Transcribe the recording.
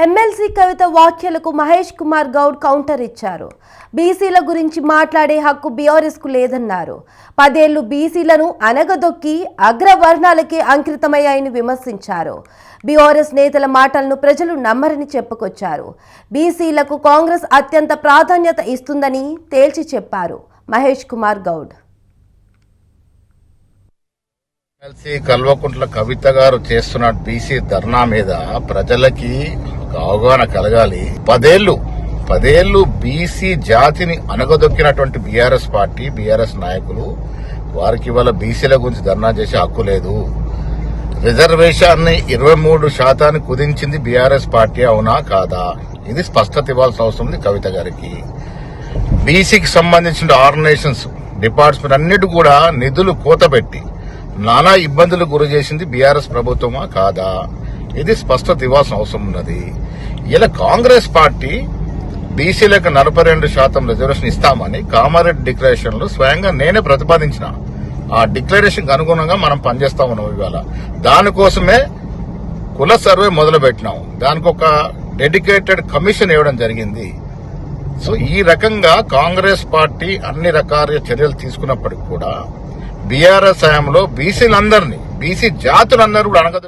MLC కవిత వ్యాఖ్యలకు Mahesh Kumar Goud counter ఇచ్చారు. బీసీల గురించి మాట్లాడే హక్కు బీఆర్ఎస్కు లేదన్నారు. 10 ఏళ్లు బీసీలను అనగదొక్కి అగ్రవర్ణాలకే అంకితమయ్యాయని విమర్శించారు. బీఆర్ఎస్ నేతల మాటలను ప్రజలు నమ్మరని చెప్పుకొచ్చారు. బీసీలకు కాంగ్రెస్ అత్యంత ప్రాధాన్యత ఇస్తుందని తేల్చి చెప్పారు మహేష్ కుమార్ గౌడ్. ఎమ్మెల్సీ కల్వకుంట్ల కవిత గారు చేస్తున్న బీసీ ధర్నా మీద ప్రజలకి అవగాహన కలగాలి. 10 ఏళ్లు బీసీ జాతిని అనగదొక్కినటువంటి బీఆర్ఎస్ పార్టీ, బీఆర్ఎస్ నాయకులు వారికి ఇవాళ బీసీల గురించి ధర్నా చేసే హక్కు లేదు. రిజర్వేషన్ని 23% కుదించింది బీఆర్ఎస్ పార్టీ, అవునా కాదా? ఇది స్పష్టత ఇవ్వాల్సిన అవసరం ఉంది కవిత గారికి. బీసీకి సంబంధించిన ఆర్గనైజేషన్స్, డిపార్ట్మెంట్ అన్నిటి కూడా నిధులు కోతపెట్టి నానా ఇబ్బందులు గురి చేసింది బీఆర్ఎస్ ప్రభుత్వమా కాదా? ఇది స్పష్టత ఇవ్వాల్సిన అవసరం ఉన్నది. ఇలా కాంగ్రెస్ పార్టీ బీసీలకు 42% రిజర్వేషన్ ఇస్తామని కామారెడ్డి డిక్లరేషన్ లో స్వయంగా నేనే ప్రతిపాదించిన. ఆ డిక్లరేషన్ అనుగుణంగా మనం పనిచేస్తా ఉన్నాం. ఇవాళ దానికోసమే కుల సర్వే మొదలు పెట్టినాం. దానికి ఒక డెడికేటెడ్ కమిషన్ ఇవ్వడం జరిగింది. సో ఈ రకంగా కాంగ్రెస్ పార్టీ అన్ని రకాల చర్యలు తీసుకున్నప్పటికీ కూడా బీఆర్ఎస్ హయాంలో బీసీలందరినీ, బీసీ జాతులందరూ కూడా అనగదు